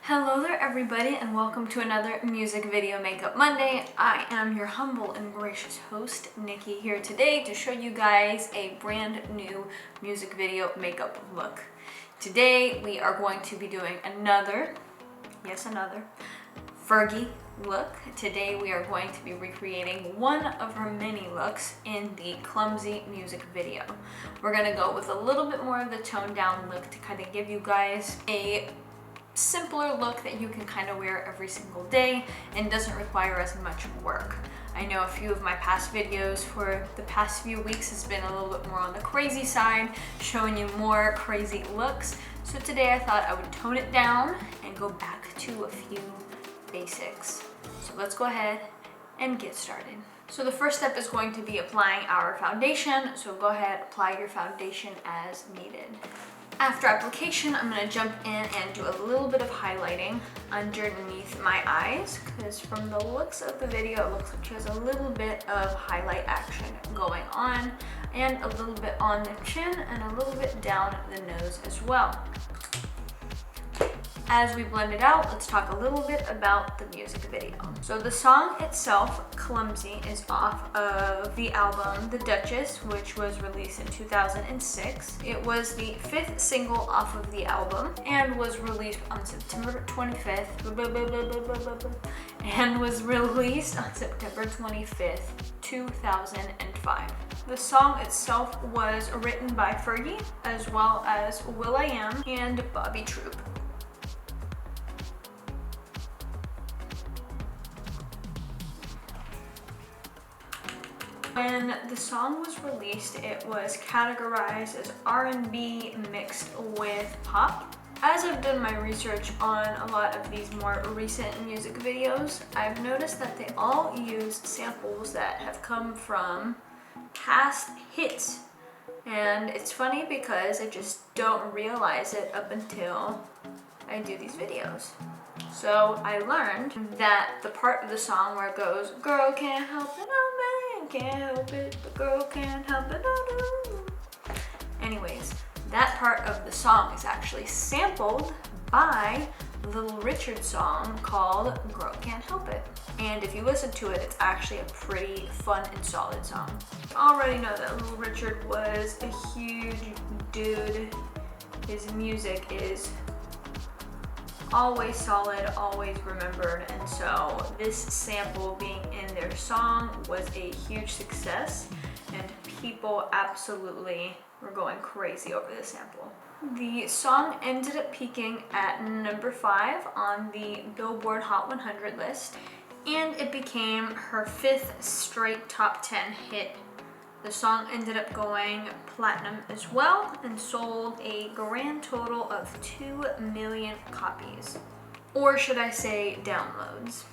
Hello there everybody and welcome to another Music Video Makeup Monday. I am your humble and gracious host, Nikki, here today to show you guys a brand new music video makeup look. Today we are going to be doing another Fergie look. Today we are going to be recreating one of her many looks in the Clumsy music video. We're going to go with a little bit more of the toned down look to kind of give you guys a simpler look that you can kind of wear every single day and doesn't require as much work. I know a few of my past videos for the past few weeks has been a little bit more on the crazy side, showing you more crazy looks. So today I thought I would tone it down and go back to a few basics. So let's go ahead and get started. So the first step is going to be applying our foundation. So go ahead, apply your foundation as needed. After application, I'm going to jump in and do a little bit of highlighting underneath my eyes because from the looks of the video, it looks like she has a little bit of highlight action going on and a little bit on the chin and a little bit down the nose as well. As we blend it out, let's talk a little bit about the music video. So the song itself, Clumsy, is off of the album The Duchess, which was released in 2006. It was the 5th single off of the album and was released on September 25th. And was released on September 25th, 2005. The song itself was written by Fergie, as well as will.i.am and Bobby Troop. When the song was released, it was categorized as R&B mixed with pop. As I've done my research on a lot of these more recent music videos, I've noticed that they all use samples that have come from past hits. And it's funny because I just don't realize it up until I do these videos. So I learned that the part of the song where it goes, "Girl can't help it, oh man can't help it, the girl can't help it, oh no." Anyways, that part of the song is actually sampled by Little Richard's song called Girl Can't Help It. And if you listen to it, it's actually a pretty fun and solid song. You already know that Little Richard was a huge dude. His music is always solid, always remembered, and so this sample being in their song was a huge success and people absolutely were going crazy over the sample. The song ended up peaking at number 5 on the Billboard Hot 100 list, and it became her 5th straight top 10 hit. The song ended up going platinum as well and sold a grand total of 2 million copies, or should I say downloads.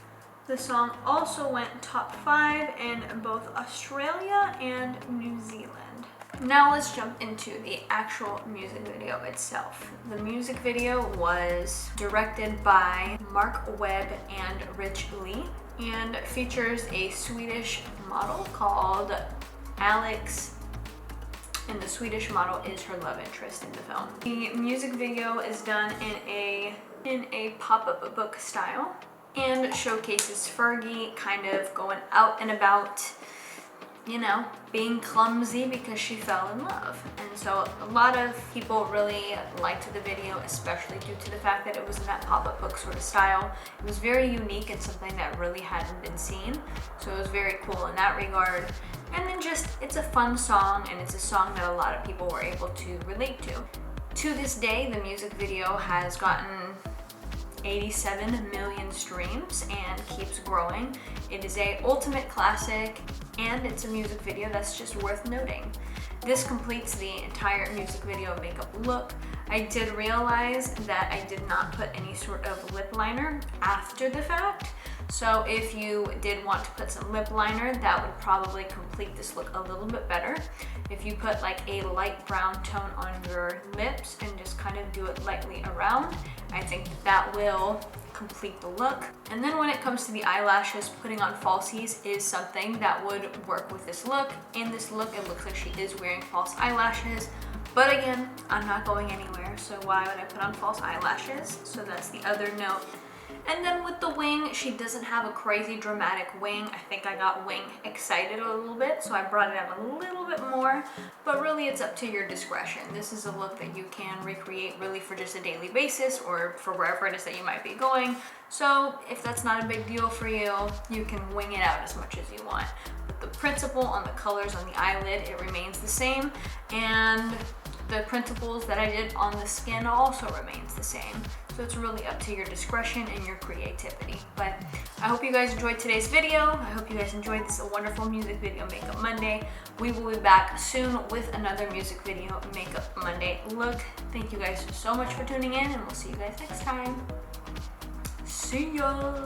The song also went top 5 in both Australia and New Zealand. Now let's jump into the actual music video itself. The music video was directed by Mark Webb and Rich Lee and features a Swedish model called Alex, and the Swedish model is her love interest in the film. The music video is done in a pop-up book style and showcases Fergie kind of going out and about, you know, being clumsy because she fell in love. And so a lot of people really liked the video, especially due to the fact that it was in that pop-up book sort of style. It was very unique and something that really hadn't been seen. So it was very cool in that regard. And then just, it's a fun song and it's a song that a lot of people were able to relate to. To this day, the music video has gotten 87 million streams and keeps growing. It is an ultimate classic and it's a music video that's just worth noting. This completes the entire music video makeup look. I did realize that I did not put any sort of lip liner after the fact. So if you did want to put some lip liner, that would probably complete this look a little bit better. If you put like a light brown tone on your lips and just kind of do it lightly around, I think that will complete the look. And then when it comes to the eyelashes, putting on falsies is something that would work with this look. In this look, it looks like she is wearing false eyelashes. But again, I'm not going anywhere, so why would I put on false eyelashes? So that's the other note. And then with the wing, she doesn't have a crazy dramatic wing. I think I got wing excited a little bit, so I brought it out a little bit more, but really it's up to your discretion. This is a look that you can recreate really for just a daily basis or for wherever it is that you might be going. So if that's not a big deal for you, you can wing it out as much as you want. But the principle on the colors on the eyelid, it remains the same, and the principles that I did on the skin also remains the same. So it's really up to your discretion and your creativity. But I hope you guys enjoyed today's video. I hope you guys enjoyed this wonderful music video Makeup Monday. We will be back soon with another music video Makeup Monday look. Thank you guys so much for tuning in, and we'll see you guys next time. See ya!